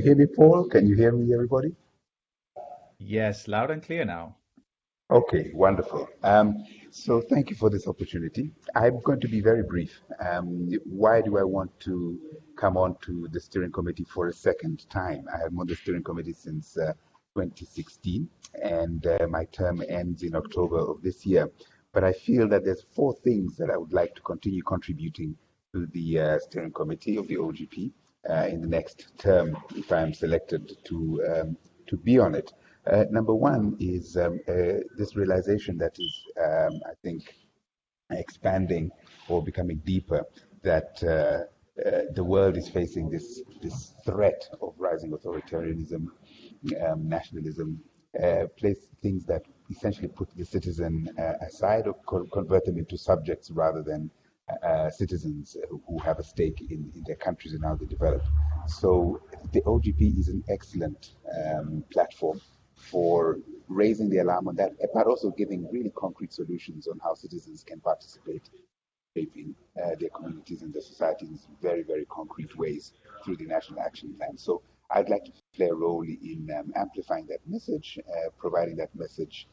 Hear me, Paul? Can you hear me, everybody? Yes, loud and clear now. Okay, wonderful. So thank you for this opportunity. I'm going to be very brief. Why do I want to come on to the steering committee for a second time? I am on the steering committee since 2016, and my term ends in October of this year. But I feel that there's four things that I would like to continue contributing to the steering committee of the OGP in the next term, if I am selected to be on it. Number one is this realization that is, I think, expanding or becoming deeper, that the world is facing this threat of rising authoritarianism, nationalism, place things that essentially put the citizen aside or convert them into subjects rather than citizens who have a stake in their countries and how they develop. So the OGP is an excellent platform for raising the alarm on that, but also giving really concrete solutions on how citizens can participate shaping their communities and their societies in very, very concrete ways through the National Action Plan. So I'd like to play a role in amplifying that message, providing that message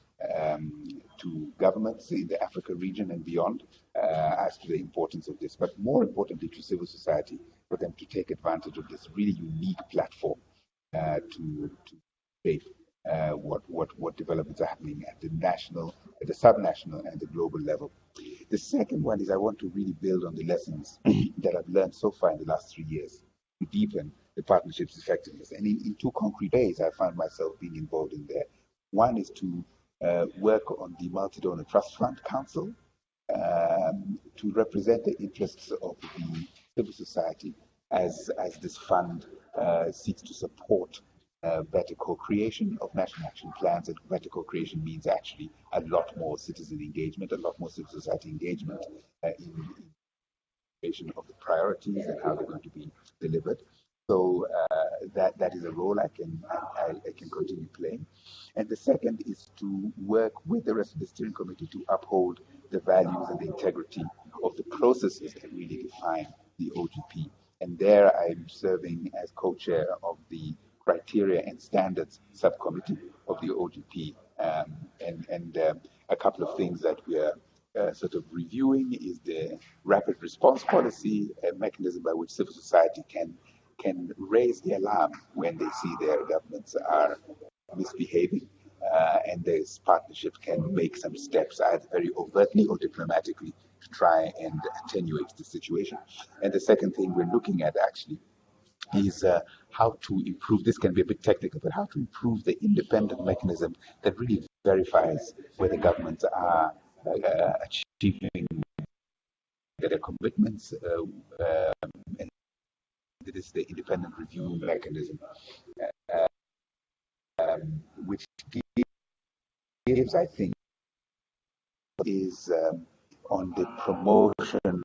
to governments in the Africa region and beyond as to the importance of this, but more importantly to civil society, for them to take advantage of this really unique platform to shape what developments are happening at the national, at the subnational, and the global level. The second one is I want to really build on the lessons that I've learned so far in the last 3 years to deepen the partnership's effectiveness. And in two concrete ways, I found myself being involved in there. One is to work on the Multi-Donor Trust Fund Council to represent the interests of the civil society as this fund seeks to support better co-creation of national action plans. And better co-creation means actually a lot more citizen engagement, a lot more civil society engagement in creation of the priorities and how they're going to be delivered. So that is a role I can continue playing. And the second is to work with the rest of the steering committee to uphold the values and the integrity of the processes that really define the OGP. And there I'm serving as co-chair of the Criteria and Standards Subcommittee of the OGP. And a couple of things that we are sort of reviewing is the rapid response policy, a mechanism by which civil society can raise the alarm when they see their governments are misbehaving. And this partnership can make some steps, either very overtly or diplomatically, to try and attenuate the situation. And the second thing we're looking at actually is how to improve, this can be a bit technical, but how to improve the independent mechanism that really verifies whether governments are achieving their commitments, and it is the independent review mechanism, which gives, I think, is on the promotion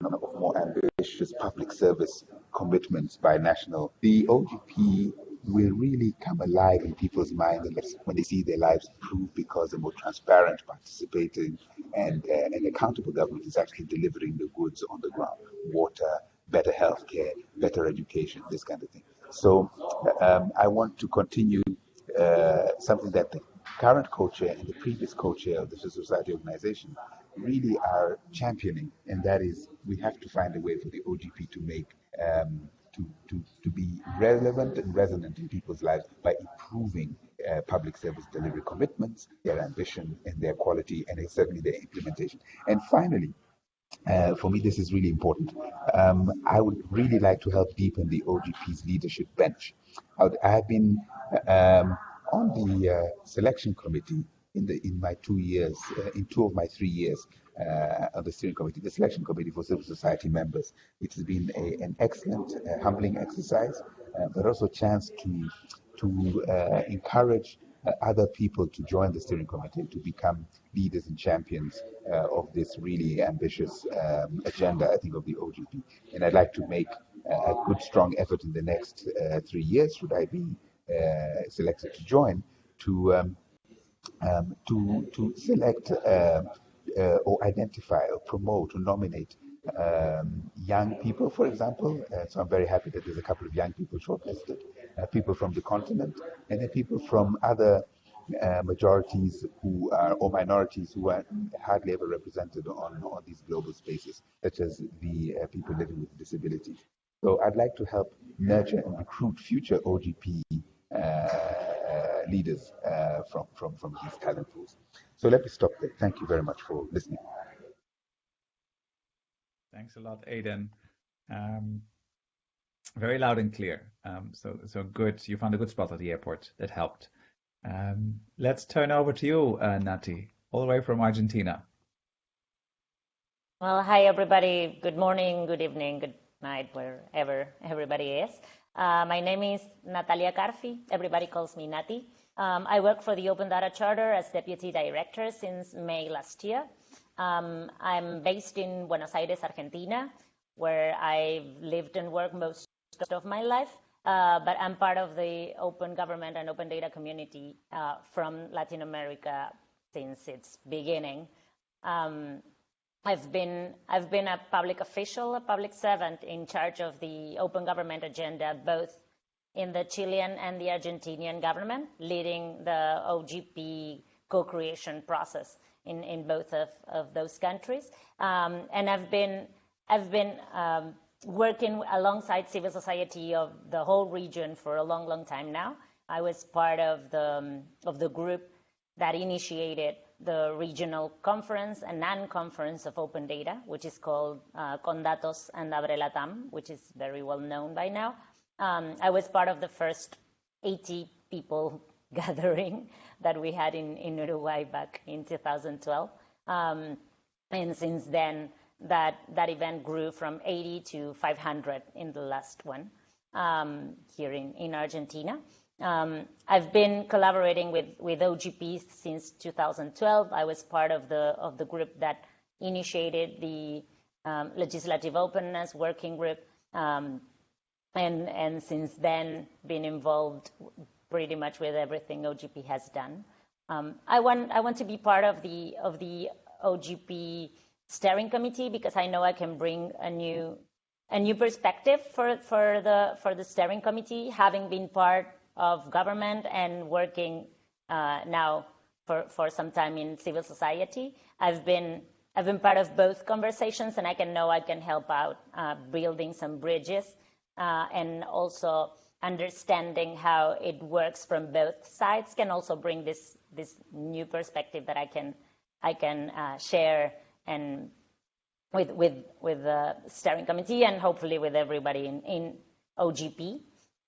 of more ambitious public service commitments by national. The OGP will really come alive in people's minds when they see their lives improve, because a more transparent, participating, and accountable government is actually delivering the goods on the ground: water, better healthcare, better education, this kind of thing. So I want to continue something that the current co-chair and the previous co-chair of the Civil Society Organization really are championing, and that is we have to find a way for the OGP to make to be relevant and resonant in people's lives by improving public service delivery commitments, their ambition and their quality, and certainly their implementation. And finally, for me, this is really important. I would really like to help deepen the OGP's leadership bench. I have been on the selection committee in my 2 years, in 2 of my 3 years on the steering committee, the selection committee for civil society members. It has been an excellent, humbling exercise, but also a chance to encourage other people to join the steering committee, to become leaders and champions of this really ambitious agenda, I think, of the OGP. And I'd like to make a good, strong effort in the next 3 years, should I be selected to join, to select or identify or promote or nominate young people, for example. So I'm very happy that there's a couple of young people shortlisted, people from the continent, and then people from other majorities who are, or minorities who are hardly ever represented on these global spaces, such as the people living with disabilities. So I'd like to help nurture and recruit future OGP leaders from these talent pools. So let me stop there. Thank you very much for listening. Thanks a lot, Aidan. Very loud and clear. So good. You found a good spot at the airport. That helped. Let's turn over to you, Nati, all the way from Argentina. Well, hi, everybody. Good morning, good evening, good night, wherever everybody is. My name is Natalia Carfi. Everybody calls me Nati. I work for the Open Data Charter as Deputy Director since May last year. I'm based in Buenos Aires, Argentina, where I've lived and worked most of my life. But I'm part of the open government and open data community from Latin America since its beginning. I've been a public official, a public servant in charge of the open government agenda, both in the Chilean and the Argentinian government, leading the OGP co-creation process in both of those countries. And I've been working alongside civil society of the whole region for a long time now. I was part of the group that initiated the regional conference and non-conference of open data, which is called Condatos and Abre Latam, which is very well known by now. I was part of the first 80 people gathering that we had in Uruguay back in 2012. And since then, that event grew from 80 to 500 in the last one here in Argentina. I've been collaborating with OGP since 2012. I was part of the group that initiated the legislative openness working group, and since then been involved pretty much with everything OGP has done. I want to be part of the OGP steering committee because I know I can bring a new perspective for the steering committee, having been part of government and working now for some time in civil society. I've been part of both conversations, and I can help out building some bridges and also understanding how it works from both sides can also bring this new perspective that I can share and with the steering committee and hopefully with everybody in OGP.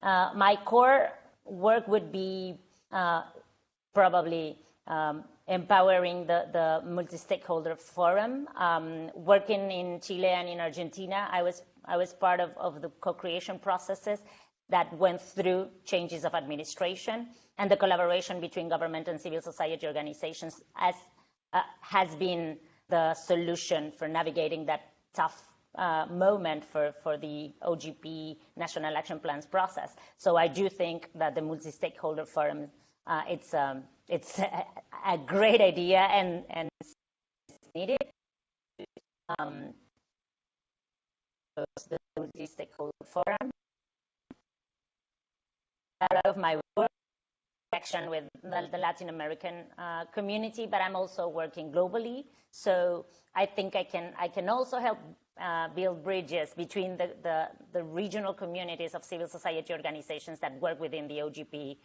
My core work would be probably empowering the multi-stakeholder forum. Working in Chile and in Argentina, I was part of the co-creation processes that went through changes of administration, and the collaboration between government and civil society organizations has been the solution for navigating that tough moment for the OGP National Action Plans process. So I do think that the multi-stakeholder forum, it's a great idea and it's needed. The multi-stakeholder forum. Out of my work connection with the Latin American community, but I'm also working globally. So I think I can also help build bridges between the regional communities of civil society organizations that work within the OGP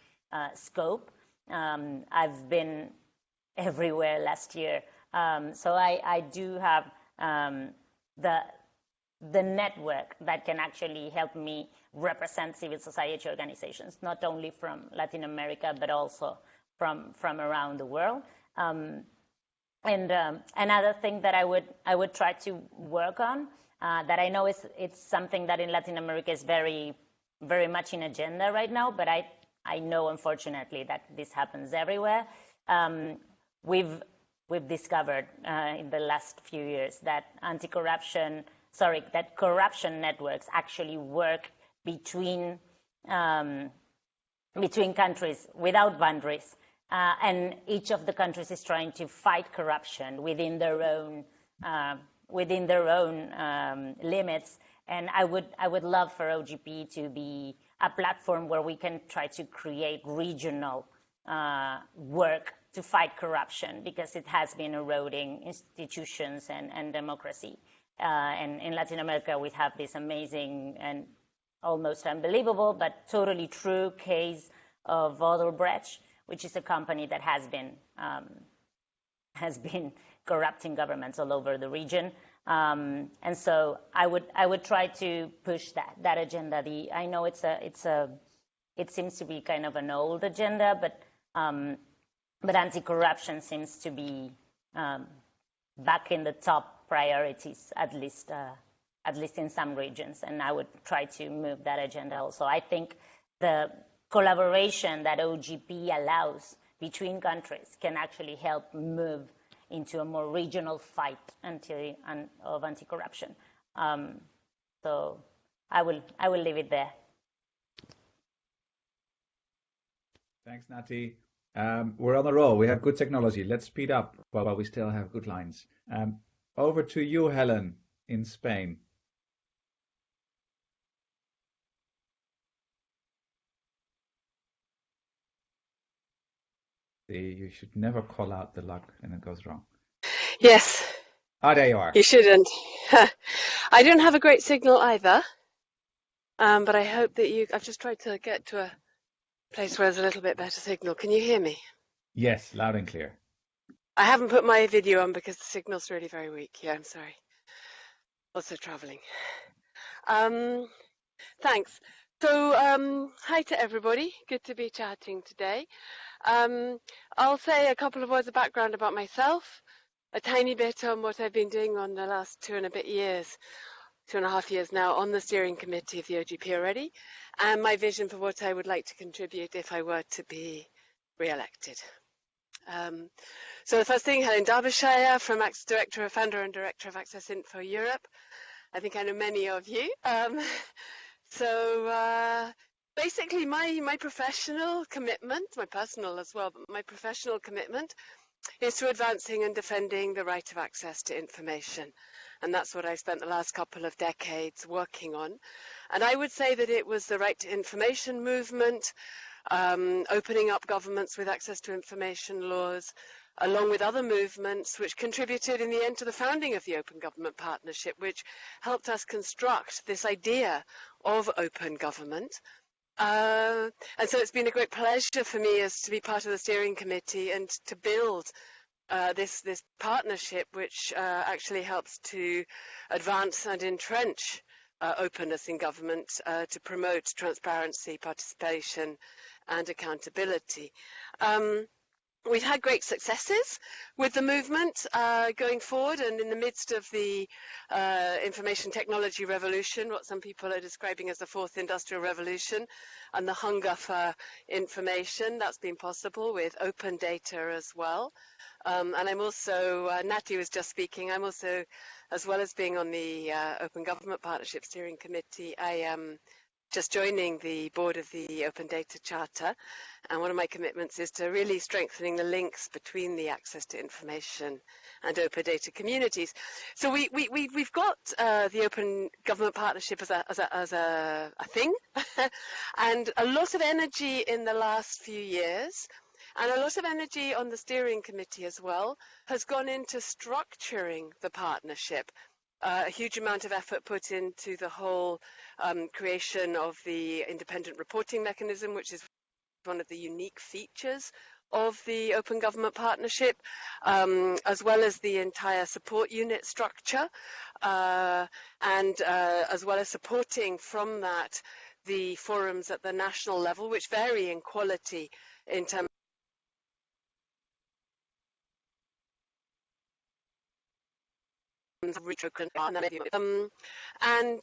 scope. I've been everywhere last year, so I do have the network that can actually help me represent civil society organizations, not only from Latin America, but also from around the world. And another thing that I would try to work on, that I know it's something that in Latin America is very, very much in agenda right now, but I know unfortunately that this happens everywhere. We've discovered in the last few years that that corruption networks actually work between countries without boundaries, and each of the countries is trying to fight corruption within their own within their own limits. And I would love for OGP to be a platform where we can try to create regional work to fight corruption, because it has been eroding institutions and democracy. And in Latin America, we have this amazing and almost unbelievable, but totally true case of Odebrecht, which is a company that has been corrupting governments all over the region. And so I would try to push that agenda. I know it seems to be kind of an old agenda, but anti-corruption seems to be back in the top priorities, at least in some regions. And I would try to move that agenda also. I think the collaboration that OGP allows between countries can actually help move into a more regional fight of anti-corruption. So I will leave it there. Thanks, Nati. We're on a roll. We have good technology. Let's speed up while we still have good lines. Over to you, Helen, in Spain. You should never call out the luck and it goes wrong. Yes. Ah, there you are. You shouldn't. I don't have a great signal either, but I hope that I've just tried to get to a place where there's a little bit better signal. Can you hear me? Yes, loud and clear. I haven't put my video on because the signal's really very weak. Yeah, I'm sorry. Also traveling. Thanks. So, hi to everybody. Good to be chatting today. I'll say a couple of words of background about myself, a tiny bit on what I've been doing on the last 2.5 years now on the steering committee of the OGP already, and my vision for what I would like to contribute if I were to be re-elected. So the first thing, Helen Derbyshire, founder and director of Access Info Europe. I think I know many of you. Basically, my professional commitment, my personal as well, but my professional commitment is to advancing and defending the right of access to information. And that's what I spent the last couple of decades working on. And I would say that it was the right to information movement, opening up governments with access to information laws, along with other movements which contributed in the end to the founding of the Open Government Partnership, which helped us construct this idea of open government. And so it's been a great pleasure for me as to be part of the steering committee and to build this partnership, which actually helps to advance and entrench openness in government, to promote transparency, participation, and accountability. We've had great successes with the movement going forward, and in the midst of the information technology revolution, what some people are describing as the fourth industrial revolution, and the hunger for information, that's been possible with open data as well. And I'm also, Nati was just speaking, I'm also, as well as being on the Open Government Partnership Steering Committee, I am just joining the board of the Open Data Charter, and one of my commitments is to really strengthening the links between the access to information and open data communities. So we've got the Open Government Partnership as a thing, and a lot of energy in the last few years, and a lot of energy on the steering committee as well, has gone into structuring the partnership. A huge amount of effort put into the whole creation of the independent reporting mechanism, which is one of the unique features of the Open Government Partnership, as well as the entire support unit structure, and as well as supporting from that the forums at the national level, which vary in quality in terms and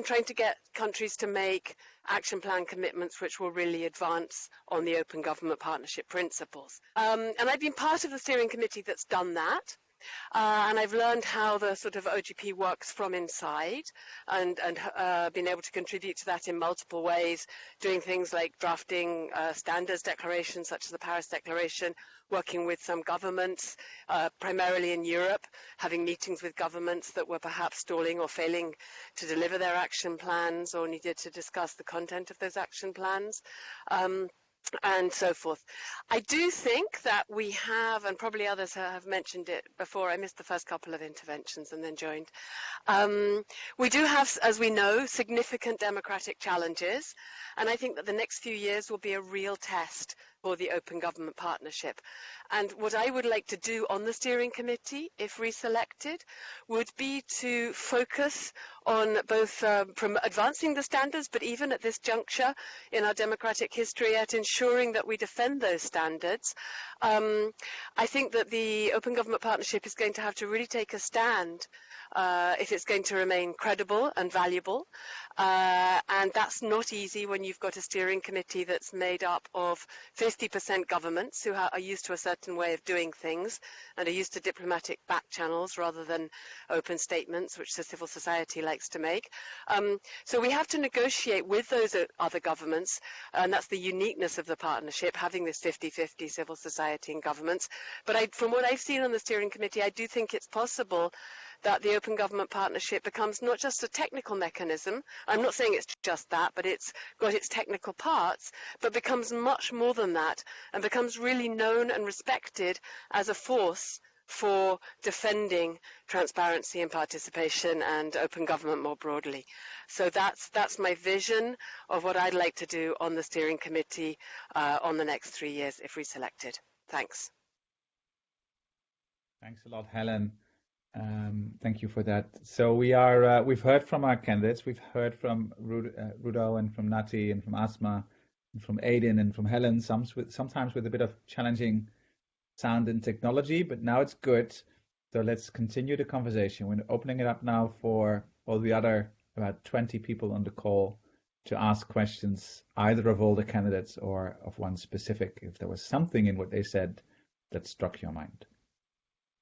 trying to get countries to make action plan commitments which will really advance on the Open Government Partnership principles. And I've been part of the steering committee that's done that. And I've learned how the sort of OGP works from inside and been able to contribute to that in multiple ways, doing things like drafting standards declarations such as the Paris Declaration, working with some governments, primarily in Europe, having meetings with governments that were perhaps stalling or failing to deliver their action plans or needed to discuss the content of those action plans. And so forth. I do think that we have, and probably others have mentioned it before, I missed the first couple of interventions and then joined. We do have, as we know, significant democratic challenges, and I think that the next few years will be a real test for the Open Government Partnership. And what I would like to do on the steering committee, if reselected, would be to focus on both advancing the standards, but even at this juncture in our democratic history, at ensuring that we defend those standards. I think that the Open Government Partnership is going to have to really take a stand if it's going to remain credible and valuable. And that's not easy when you've got a steering committee that's made up of 50% governments who are used to a certain way of doing things and are used to diplomatic back channels rather than open statements, which the civil society likes to make. So we have to negotiate with those other governments, and that's the uniqueness of the partnership, having this 50-50 civil society and governments. But from what I've seen on the steering committee, I do think it's possible that the Open Government Partnership becomes not just a technical mechanism. I'm not saying it's just that, but it's got its technical parts, but becomes much more than that and becomes really known and respected as a force for defending transparency and participation and open government more broadly. So that's my vision of what I'd like to do on the steering committee on the next 3 years if reselected. Thanks. Thanks a lot, Helen. Thank you for that. So we've heard from our candidates. We've heard from Rudo and from Nati and from Asma and from Aiden and from Helen, sometimes with a bit of challenging sound and technology, but now it's good. So let's continue the conversation. We're opening it up now for all the other about 20 people on the call to ask questions, either of all the candidates or of one specific, if there was something in what they said that struck your mind.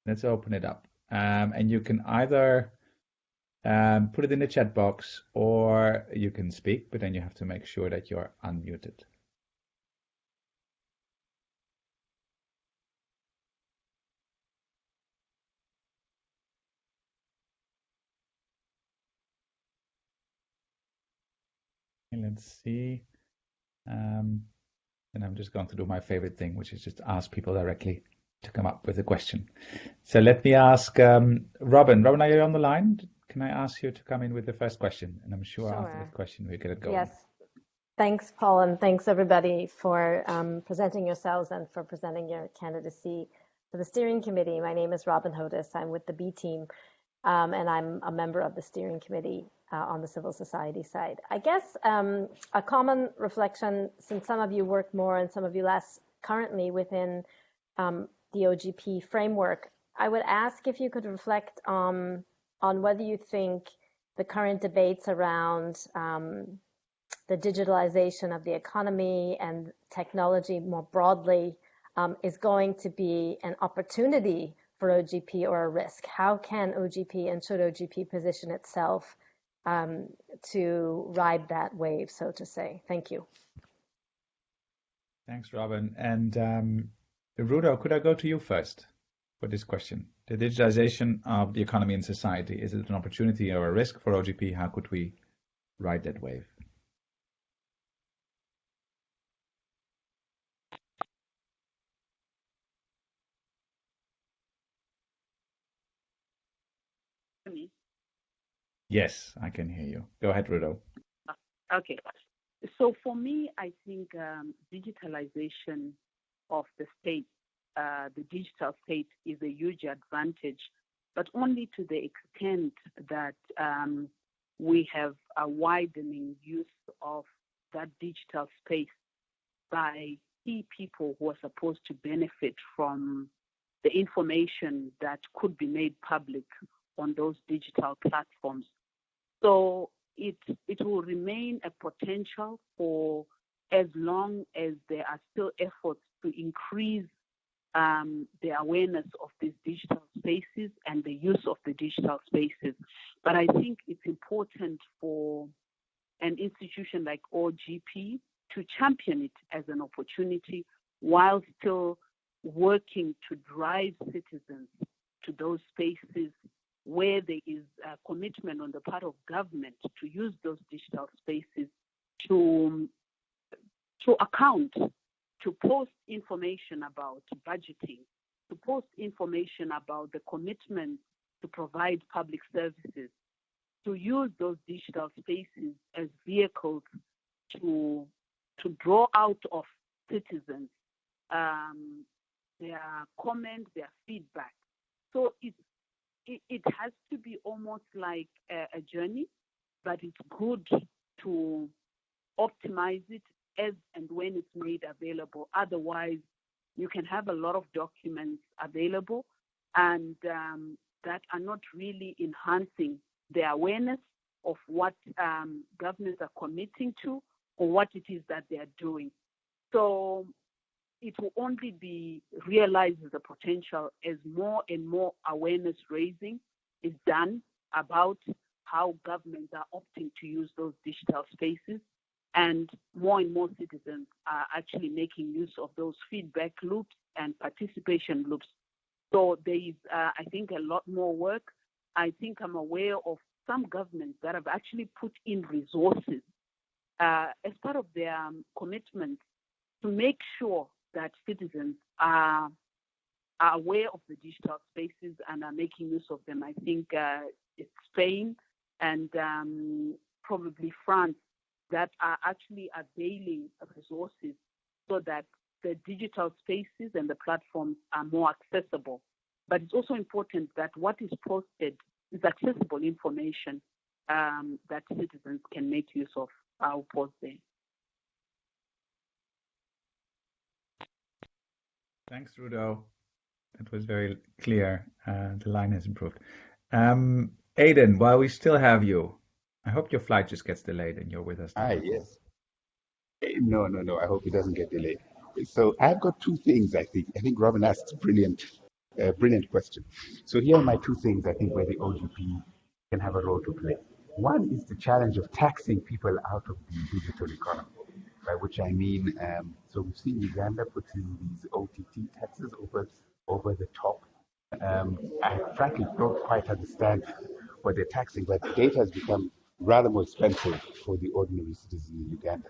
Let's open it up. And you can either put it in the chat box or you can speak, but then you have to make sure that you're unmuted. Okay, let's see. And I'm just going to do my favorite thing, which is just ask people directly to come up with a question. So let me ask Robin. Robin, are you on the line? Can I ask you to come in with the first question? And I'm sure after the question we get it going. Yes. Thanks, Paul, and thanks everybody for presenting yourselves and for presenting your candidacy for the steering committee. My name is Robin Hodis. I'm with the B team, and I'm a member of the steering committee on the civil society side. I guess a common reflection, since some of you work more and some of you less currently within the OGP framework, I would ask if you could reflect on whether you think the current debates around the digitalization of the economy and technology more broadly is going to be an opportunity for OGP or a risk. How can OGP and should OGP position itself to ride that wave, so to say? Thank you. Thanks, Robin. And Rudo, could I go to you first for this question? The digitization of the economy and society, is it an opportunity or a risk for OGP? How could we ride that wave? Me? Yes, I can hear you. Go ahead, Rudo. Okay. So for me, I think digitalization of the state, the digital state, is a huge advantage, but only to the extent that we have a widening use of that digital space by key people who are supposed to benefit from the information that could be made public on those digital platforms. So it will remain a potential for as long as there are still efforts to increase the awareness of this digital spaces and the use of the digital spaces. But I think it's important for an institution like OGP to champion it as an opportunity while still working to drive citizens to those spaces where there is a commitment on the part of government to use those digital spaces to account, to post information about budgeting, to post information about the commitment to provide public services, to use those digital spaces as vehicles to draw out of citizens their comments, their feedback. So it has to be almost like a journey, but it's good to optimize it as and when it's made available. Otherwise, you can have a lot of documents available and that are not really enhancing the awareness of what governments are committing to or what it is that they are doing. So it will only be realized as a potential as more and more awareness raising is done about how governments are opting to use those digital spaces, and more citizens are actually making use of those feedback loops and participation loops. So there is, I think, a lot more work. I think I'm aware of some governments that have actually put in resources as part of their commitment to make sure that citizens are aware of the digital spaces and are making use of them. I think it's Spain and probably France that are actually availing resources so that the digital spaces and the platforms are more accessible. But it's also important that what is posted is accessible information that citizens can make use of. I'll pause there. Thanks, Rudo. That was very clear. The line has improved. Aidan, while we still have you, I hope your flight just gets delayed and you're with us now. Yes. No. I hope it doesn't get delayed. So I've got two things, I think. I think Robin asked a brilliant question. So here are my two things, I think, where the OGP can have a role to play. One is the challenge of taxing people out of the digital economy, by which I mean, so we've seen Uganda putting these OTT taxes over the top. I frankly don't quite understand what they're taxing, but data has become rather more expensive for the ordinary citizen in Uganda.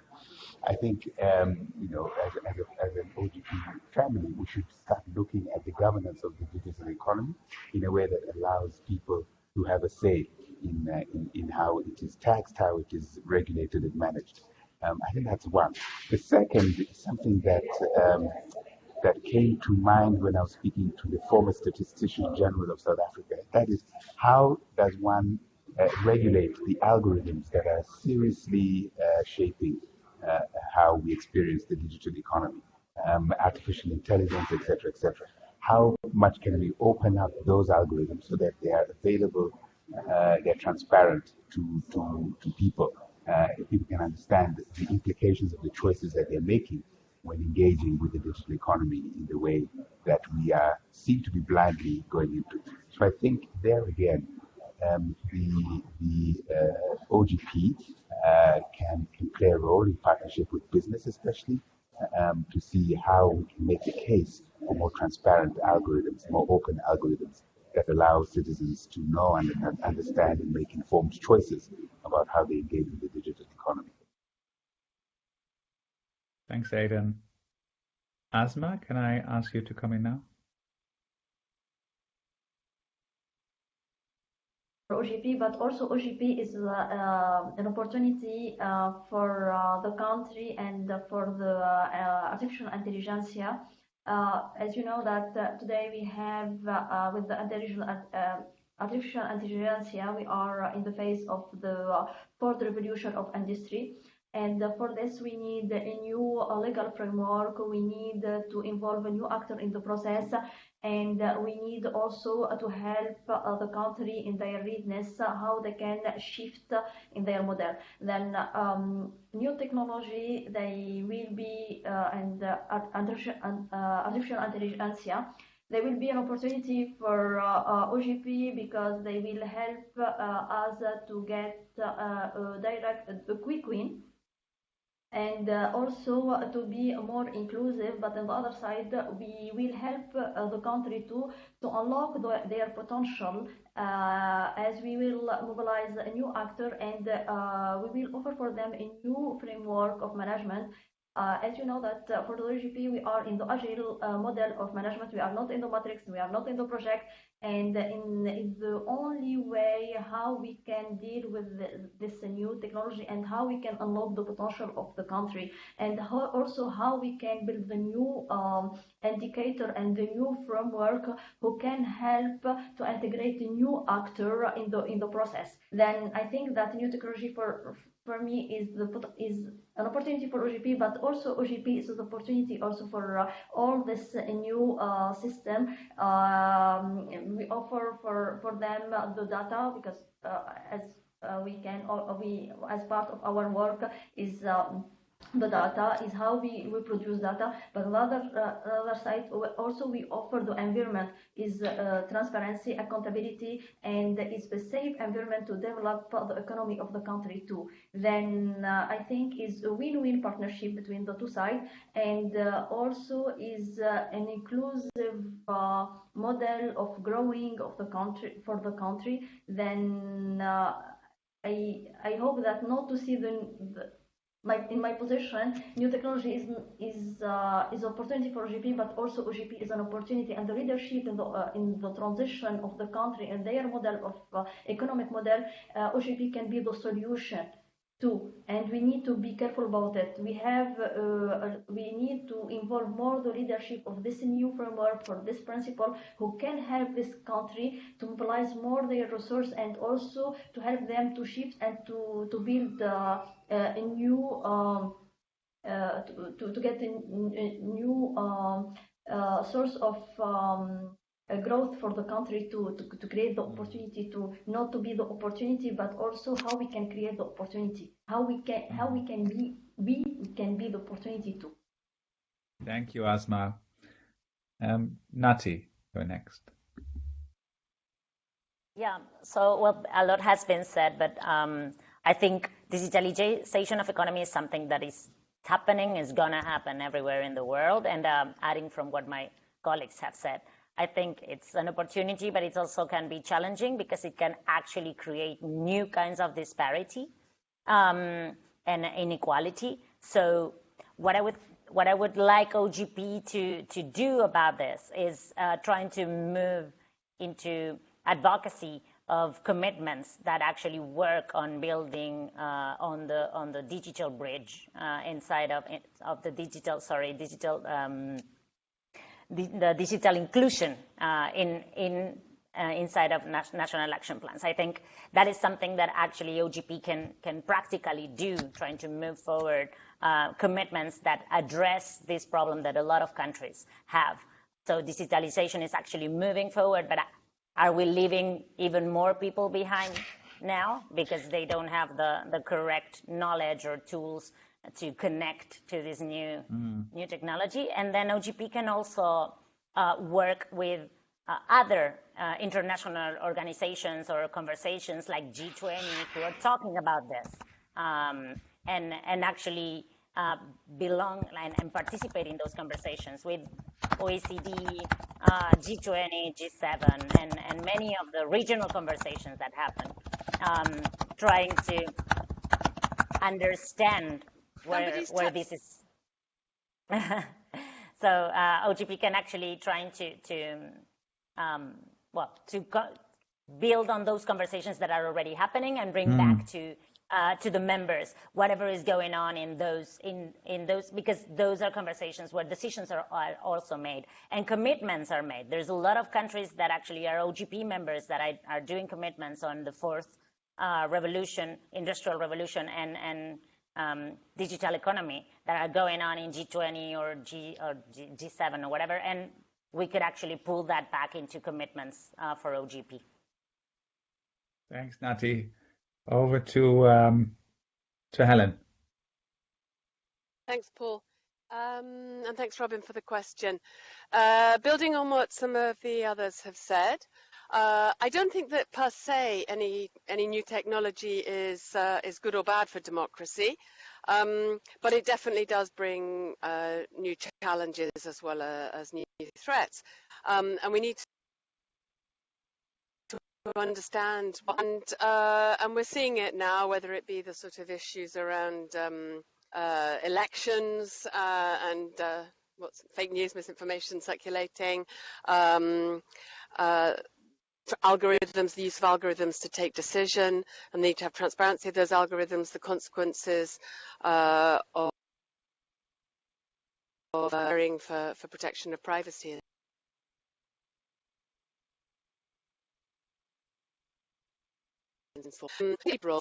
I think, as an OGP family, we should start looking at the governance of the digital economy in a way that allows people to have a say in how it is taxed, how it is regulated and managed. I think that's one. The second is something that came to mind when I was speaking to the former Statistician General of South Africa. That is, how does one regulate the algorithms that are seriously shaping how we experience the digital economy, artificial intelligence, etc., etc. How much can we open up those algorithms so that they are available, they're transparent to people? People can understand the implications of the choices that they're making when engaging with the digital economy in the way that we seem to be blindly going into. So I think there again, the OGP can play a role in partnership with business, especially to see how we can make the case for more transparent algorithms, more open algorithms that allow citizens to know and understand and make informed choices about how they engage with the digital economy. Thanks, Aidan. Asma, can I ask you to come in now? OGP, but also OGP is an opportunity for the country and for the artificial intelligence. As you know that today we have with the artificial intelligence, we are in the phase of the fourth revolution of industry. And for this, we need a new legal framework. We need to involve a new actor in the process. And we need also to help the country in their readiness, how they can shift in their model. Then new technology, they will be, and artificial intelligence There will be an opportunity for OGP because they will help us to get a quick win, and also to be more inclusive. But on the other side, we will help the country to unlock their potential, as we will mobilize a new actor, and we will offer for them a new framework of management. As you know that for the OGP, we are in the agile model of management. We are not in the matrix, we are not in the project, and in the only way how we can deal with this new technology and how we can unlock the potential of the country, and also how we can build the new indicator and the new framework who can help to integrate a new actor in the process. Then I think that new technology for me is an opportunity for OGP, but also OGP is an opportunity also for all this new system. We offer for them the data, because as we as part of our work is the data is how we produce data, but on the other side also we offer the environment is transparency, accountability, and is a safe environment to develop the economy of the country too. Then I think is a win-win partnership between the two sides, and also is an inclusive model of growing of the country for the country. Then I hope that not to see in my position, new technology is opportunity for OGP, but also OGP is an opportunity, and the leadership in the transition of the country and their model of economic model, OGP can be the solution too, and we need to be careful about it. We need to involve more the leadership of this new framework for this principle, who can help this country to mobilize more their resource, and also to help them to shift and to build a new to get a new source of growth for the country, to create the opportunity, to not to be the opportunity, but also how we can create the opportunity, how we can be the opportunity too. Thank you, Asma. Nati, go next. Yeah, so well, a lot has been said, but I think digitalization of economy is something that is happening, is gonna happen everywhere in the world. And adding from what my colleagues have said, I think it's an opportunity, but it also can be challenging, because it can actually create new kinds of disparity and inequality. So what I would like OGP to do about this is trying to move into advocacy of commitments that actually work on building on the digital bridge inside of the digital the digital inclusion inside of national action plans. I think that is something that actually OGP can practically do, trying to move forward commitments that address this problem that a lot of countries have. So digitalization is actually moving forward, but are we leaving even more people behind now because they don't have the correct knowledge or tools to connect to this new technology? And then OGP can also work with other international organizations or conversations like G20 who are talking about this, and actually belong and participate in those conversations with OECD, G20, G7, and many of the regional conversations that happen, trying to understand where this is. So OGP can actually trying to build on those conversations that are already happening and bring back to the members whatever is going on in those, because those are conversations where decisions are also made and commitments are made. There's a lot of countries that actually are OGP members that are doing commitments on the fourth industrial revolution and digital economy that are going on in G20 or G7 or whatever, and we could actually pull that back into commitments for OGP. Thanks, Nati. Over to Helen. Thanks, Paul. And thanks, Robin, for the question. Building on what some of the others have said, I don't think that per se any new technology is good or bad for democracy, but it definitely does bring new challenges as well as new threats, and we need to understand, and we're seeing it now, whether it be the sort of issues around elections and what's fake news, misinformation circulating, algorithms, the use of algorithms to take decision, and the need to have transparency of those algorithms, the consequences of caring for protection of privacy.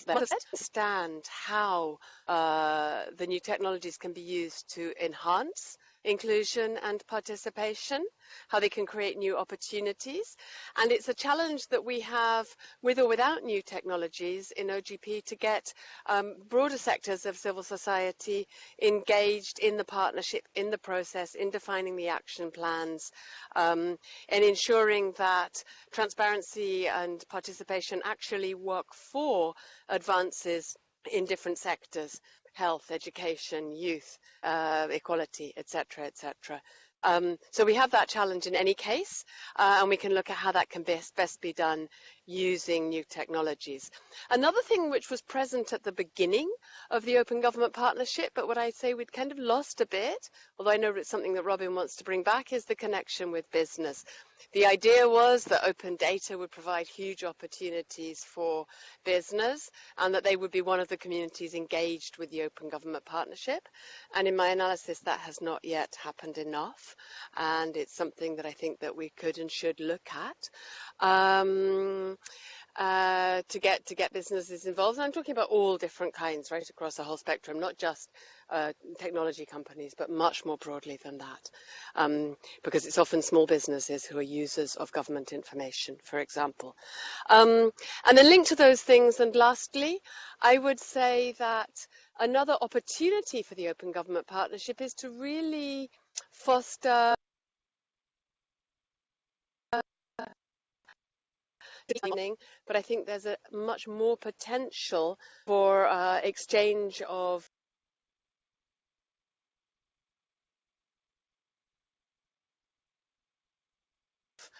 Understand how the new technologies can be used to enhance inclusion and participation, how they can create new opportunities. And it's a challenge that we have with or without new technologies in OGP to get broader sectors of civil society engaged in the partnership, in the process, in defining the action plans, and ensuring that transparency and participation actually work for advances in different sectors: health, education, youth, equality, etc., etc. So we have that challenge in any case, and we can look at how that can best be done using new technologies. Another thing which was present at the beginning of the Open Government Partnership, but what I'd say we'd kind of lost a bit, although I know it's something that Robin wants to bring back, is the connection with business. The idea was that open data would provide huge opportunities for business and that they would be one of the communities engaged with the Open Government Partnership. And in my analysis, that has not yet happened enough. And it's something that I think that we could and should look at. To get businesses involved. And I'm talking about all different kinds, right, across the whole spectrum, not just technology companies, but much more broadly than that, because it's often small businesses who are users of government information, for example. And then linked to those things, and lastly, I would say that another opportunity for the Open Government Partnership is to really foster but I think there's a much more potential for exchange of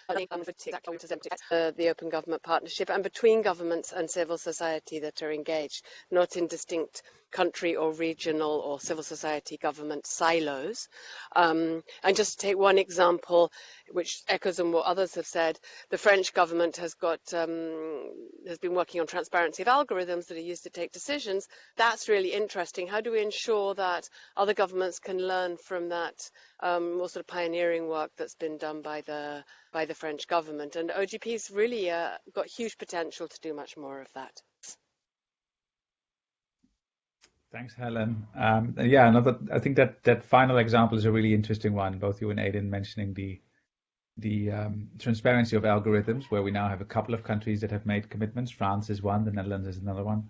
the Open Government Partnership and between governments and civil society that are engaged, not in distinct country or regional or civil society government silos. And just to take one example, which echoes on what others have said, the French government has been working on transparency of algorithms that are used to take decisions. That's really interesting. How do we ensure that other governments can learn from that more sort of pioneering work that's been done by the French government? And OGP's really got huge potential to do much more of that. Thanks, Helen. I think that final example is a really interesting one. Both you and Aidan mentioning the transparency of algorithms, where we now have a couple of countries that have made commitments. France is one, the Netherlands is another one,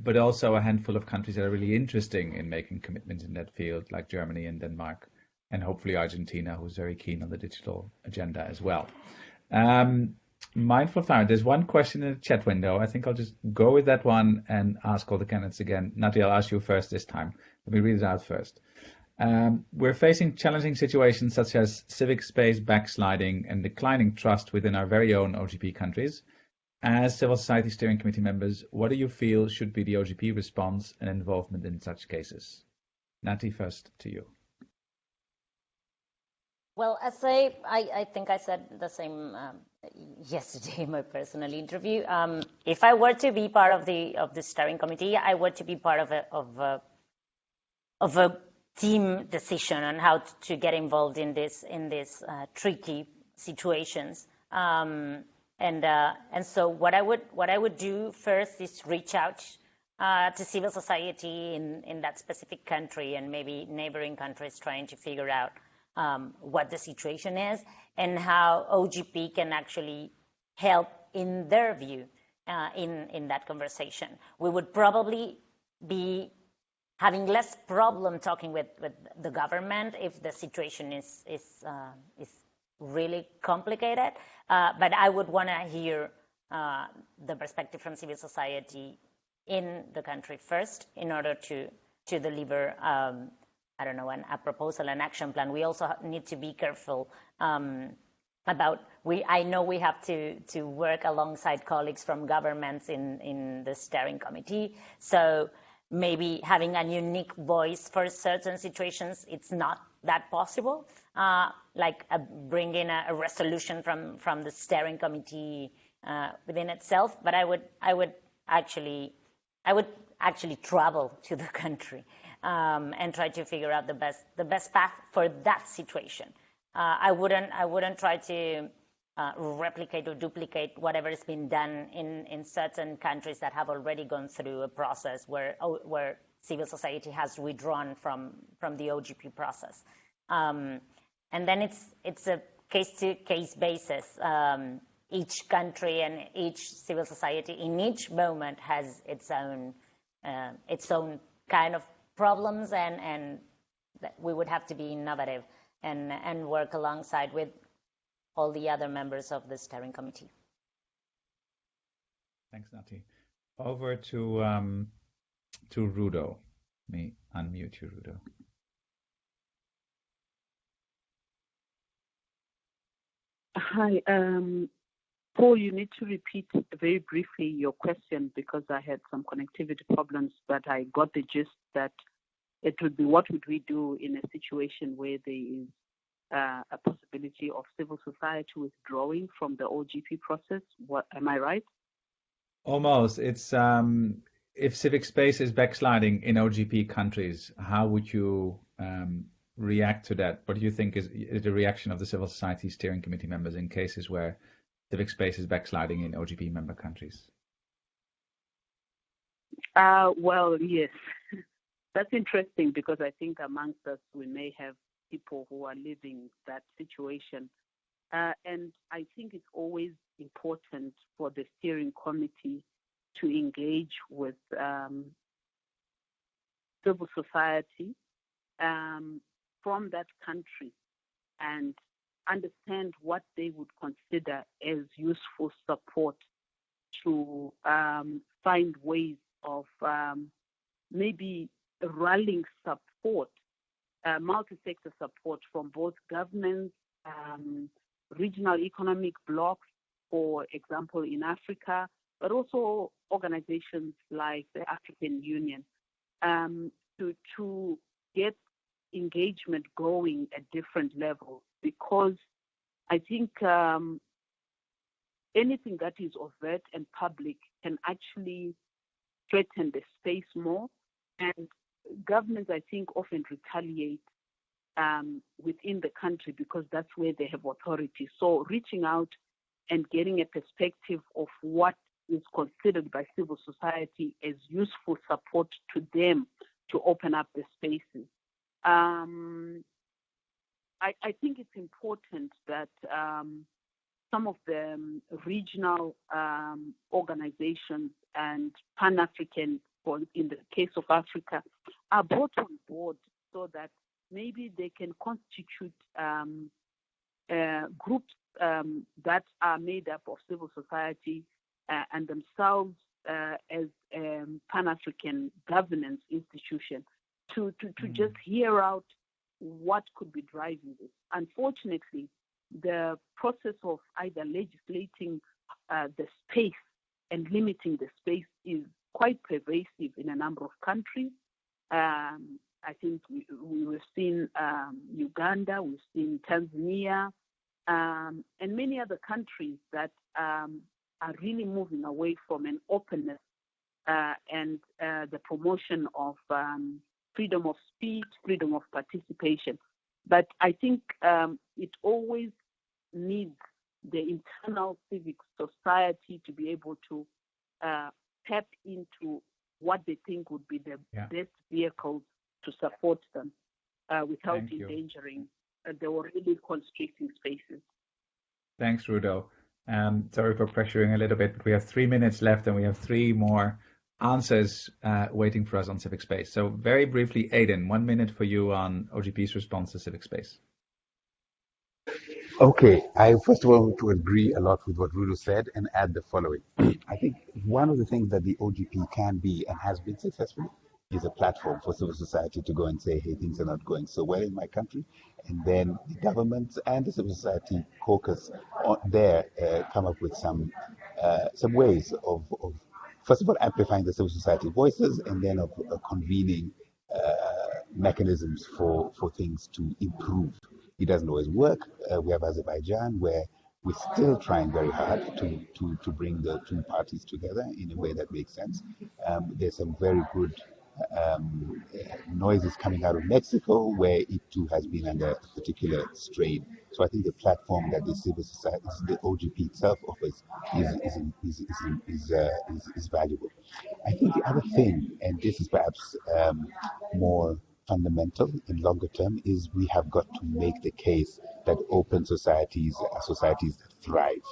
but also a handful of countries that are really interesting in making commitments in that field, like Germany and Denmark, and hopefully Argentina, who's very keen on the digital agenda as well. Mindful of time, there's one question in the chat window. I think I'll just go with that one and ask all the candidates again. Nati, I'll ask you first this time. Let me read it out first. We're facing challenging situations such as civic space backsliding and declining trust within our very own OGP countries. As Civil Society Steering Committee members, what do you feel should be the OGP response and involvement in such cases? Nati, first to you. Well, I think I said the same yesterday in my personal interview. If I were to be part of the steering committee, I were to be part of a team decision on how to get involved in this tricky situations. And so what I would do first is reach out to civil society in that specific country and maybe neighboring countries, trying to figure out what the situation is and how OGP can actually help in their view in that conversation. We would probably be having less problem talking with the government if the situation is really complicated. But I would want to hear the perspective from civil society in the country first in order to deliver, I don't know, a proposal, an action plan. We also need to be careful about, I know we have to work alongside colleagues from governments in the steering committee. So maybe having a unique voice for certain situations, it's not that possible. Like bringing a resolution from the steering committee within itself. But I would actually travel to the country and try to figure out the best path for that situation. I wouldn't try to replicate or duplicate whatever has been done in certain countries that have already gone through a process where civil society has withdrawn from the OGP process. And then it's a case-to-case basis. Each country and each civil society in each moment has its own kind of problems, and we would have to be innovative and work alongside with all the other members of the steering committee. Thanks, Nati. Over to Rudo. Let me unmute you, Rudo. Hi, Paul, you need to repeat very briefly your question because I had some connectivity problems, but I got the gist that it would be what would we do in a situation where there is a possibility of civil society withdrawing from the OGP process. What, am I right? Almost. It's if civic space is backsliding in OGP countries, how would you react to that? What do you think is the reaction of the civil society steering committee members in cases where civic space is backsliding in OGP member countries? Well, yes. That's interesting because I think amongst us we may have people who are living that situation. And I think it's always important for the steering committee to engage with civil society from that country and understand what they would consider as useful support to find ways of maybe rallying support, multi-sector support from both governments, regional economic blocs, for example, in Africa, but also organizations like the African Union, to get engagement going at different levels, because I think anything that is overt and public can actually threaten the space more, and governments, I think, often retaliate within the country because that's where they have authority. So reaching out and getting a perspective of what is considered by civil society as useful support to them to open up the spaces. I think it's important that some of the regional organizations and Pan-African, in the case of Africa, are brought on board so that maybe they can constitute groups that are made up of civil society and themselves as Pan-African governance institution to just hear out what could be driving this. Unfortunately, the process of either legislating the space and limiting the space is quite pervasive in a number of countries. I think we've seen Uganda, we've seen Tanzania, and many other countries that are really moving away from an openness and the promotion of freedom of speech, freedom of participation. But I think it always needs the internal civic society to be able to tap into what they think would be the best vehicles to support them without endangering the already constricting spaces. Thanks, Rudo. Sorry for pressuring a little bit, but we have 3 minutes left and we have 3 more answers waiting for us on civic space. So very briefly, Aidan, 1 minute for you on OGP's response to civic space. Okay, I first of all want to agree a lot with what Rudo said and add the following. I think one of the things that the OGP can be and has been successful is a platform for civil society to go and say, hey, things are not going so well in my country. And then the government and the civil society caucus there come up with some ways of, first of all, amplifying the civil society voices and then of convening mechanisms for things to improve. It doesn't always work. We have Azerbaijan, where we're still trying very hard to bring the two parties together in a way that makes sense. There's some very good noises coming out of Mexico, where it too has been under a particular strain. So I think the platform that the civil society, the OGP itself offers, is valuable. I think the other thing, and this is perhaps more fundamental in longer term, is we have got to make the case that open societies are societies that thrive.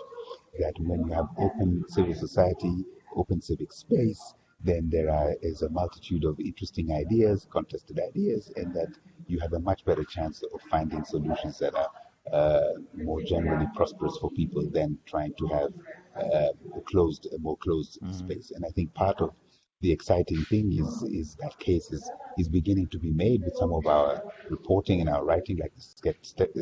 That when you have open civil society, open civic space, then there is a multitude of interesting ideas, contested ideas, and that you have a much better chance of finding solutions that are more generally prosperous for people than trying to have a more closed space. And I think part of the exciting thing is that case is beginning to be made with some of our reporting and our writing, like the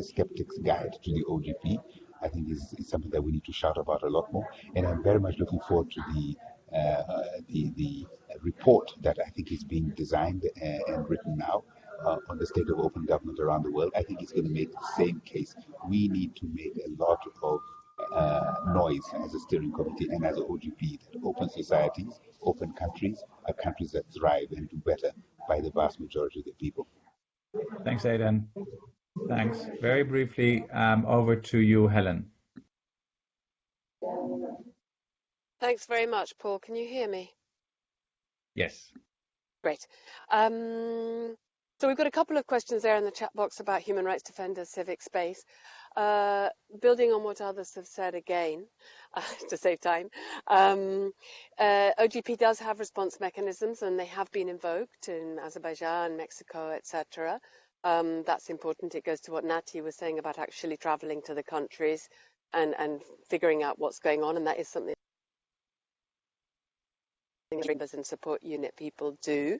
Skeptic's Guide to the OGP. I think is something that we need to shout about a lot more. And I'm very much looking forward to the report that I think is being designed and written now on the state of open government around the world. I think it's going to make the same case. We need to make a lot of noise as a steering committee and as an OGP that open societies, open countries are countries that thrive and do better by the vast majority of the people. Thanks, Aidan. Thanks. Very briefly, over to you, Helen. Thanks very much, Paul. Can you hear me? Yes. Great. So we've got a couple of questions there in the chat box about human rights defenders, civic space. Building on what others have said again, to save time, OGP does have response mechanisms and they have been invoked in Azerbaijan, Mexico, etc. That's important. It goes to what Nati was saying about actually traveling to the countries and figuring out what's going on, and that is something members and support unit people do.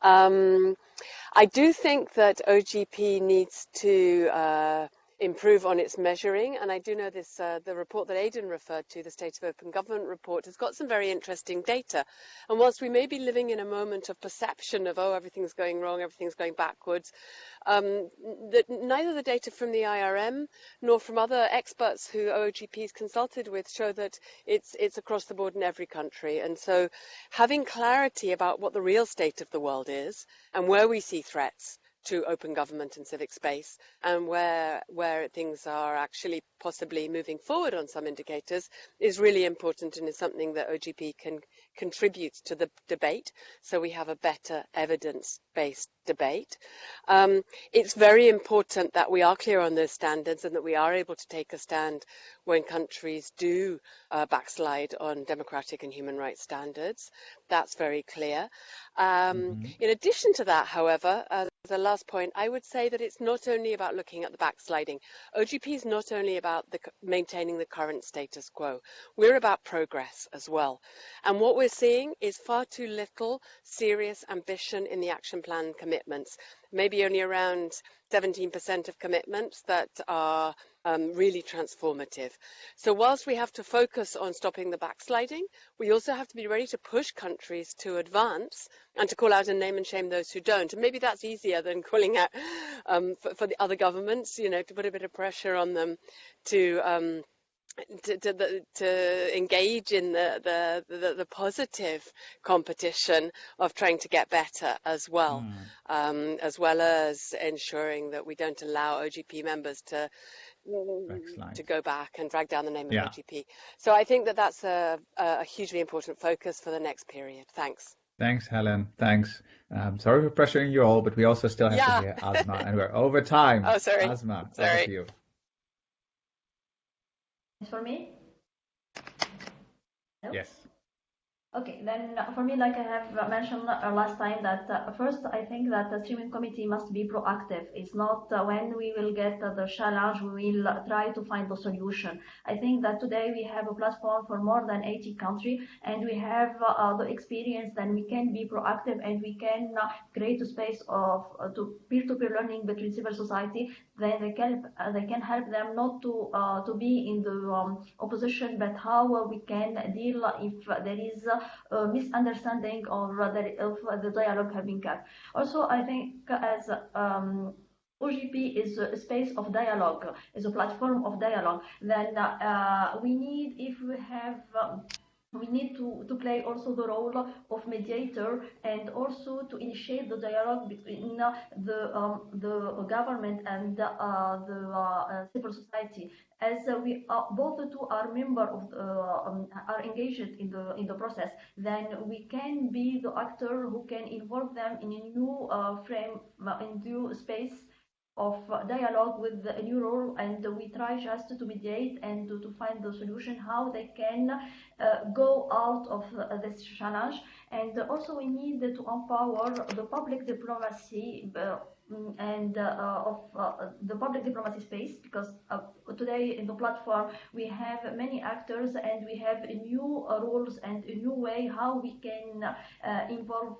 I do think that OGP needs to improve on its measuring, and I do know this the report that Aidan referred to, the State of Open Government report, has got some very interesting data. And whilst we may be living in a moment of perception of, oh, everything's going wrong, everything's going backwards, neither the data from the IRM nor from other experts who OGP is consulted with show that it's across the board in every country. And so having clarity about what the real state of the world is and where we see threats to open government and civic space, and where things are actually possibly moving forward on some indicators, is really important and is something that OGP can contribute to the debate, so we have a better evidence-based debate. It's very important that we are clear on those standards and that we are able to take a stand when countries do backslide on democratic and human rights standards. That's very clear. In addition to that, however, as a last point, I would say that it's not only about looking at the backsliding. OGP is not only about maintaining the current status quo. We're about progress as well. And what we're seeing is far too little serious ambition in the action plan commitments. Maybe only around 17% of commitments that are really transformative. So whilst we have to focus on stopping the backsliding, we also have to be ready to push countries to advance and to call out and name and shame those who don't. And maybe that's easier than calling out for the other governments, you know, to put a bit of pressure on them to engage in the positive competition of trying to get better as well as ensuring that we don't allow OGP members to go back and drag down the name of OGP. So I think that that's a hugely important focus for the next period. Thanks. Thanks, Helen. Thanks. Sorry for pressuring you all, but we also still have to hear Asma, and we're over time. Oh, sorry. Asma, over to you. For me? No? Yes. Okay, then for me, like I have mentioned last time, that first I think that the steering committee must be proactive. It's not when we will get the challenge, we will try to find the solution. I think that today we have a platform for more than 80 countries, and we have the experience. Then we can be proactive, and we can create a space of to peer-to-peer learning between civil society. Then they can help them not to be in the opposition, but how we can deal if there is misunderstanding or the dialogue having cut. Also, I think as OGP is a space of dialogue, is a platform of dialogue. Then we need, if we have. We need to play also the role of mediator, and also to initiate the dialogue between the government and the civil society, as we both the two are member of are engaged in the process. Then we can be the actor who can involve them in a new frame, in new space of dialogue with a new role, and we try just to mediate and to find the solution how they can go out of this challenge. And also we need to empower the public diplomacy and of the public diplomacy space, because today in the platform we have many actors, and we have new rules and a new way how we can involve,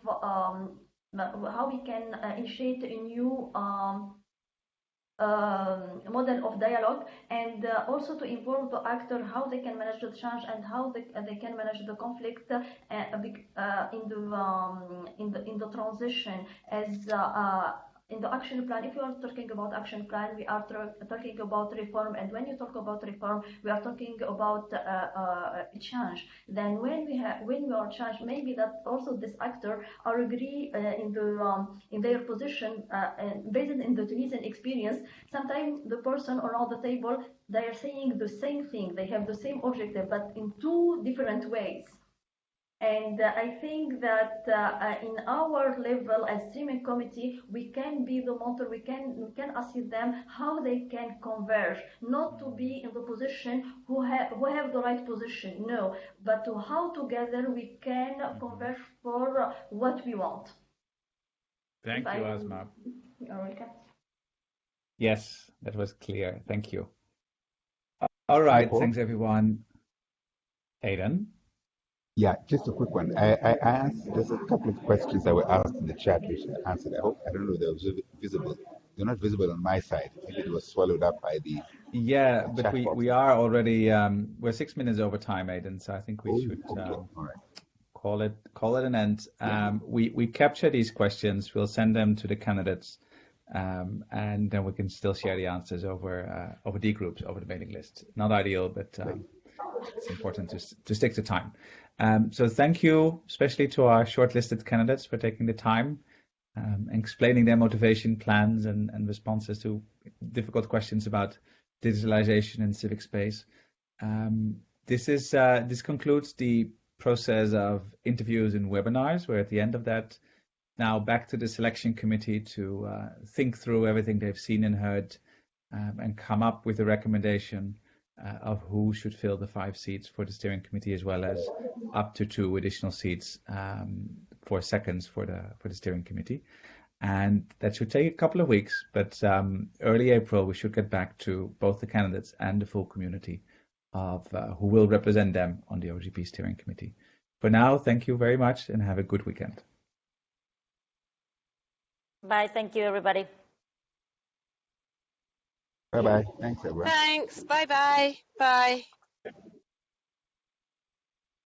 how we can initiate a new model of dialogue, and also to involve the actor how they can manage the change, and how they can manage the conflict in the transition, as in the action plan. If you are talking about action plan, we are talking about reform, and when you talk about reform, we are talking about change. Then when we are change, maybe that also this actor are agree in their position, and based in the Tunisian experience. Sometimes the person around the table, they are saying the same thing, they have the same objective, but in two different ways. And I think that in our level as steering committee, we can be the motor. We can assist them how they can converge, not to be in the position who have the right position, no, but to how together we can converge for what we want. Thank you, Asma. You're welcome. Yes, that was clear. Thank you. All right, thanks everyone. Aidan? Yeah, just a quick one. I asked, there's a couple of questions that were asked in the chat which I answered. I don't know if they're visible. They're not visible on my side. Maybe it was swallowed up by the but we are already we're 6 minutes over time, Aidan. So I think we should call it an end. We capture these questions. We'll send them to the candidates, and then we can still share the answers over D groups, over the mailing list. Not ideal, but it's important to stick to time. So thank you, especially to our shortlisted candidates, for taking the time and explaining their motivation plans and responses to difficult questions about digitalization in civic space. This concludes the process of interviews and webinars. We're at the end of that. Now back to the selection committee to think through everything they've seen and heard, and come up with a recommendation of who should fill the 5 seats for the steering committee, as well as up to 2 additional seats for seconds for the steering committee. And that should take a couple of weeks, but early April we should get back to both the candidates and the full community of who will represent them on the OGP steering committee. For now, thank you very much and have a good weekend. Bye. Thank you, everybody. Bye-bye. Thanks, everyone. Thanks. Bye-bye. Bye.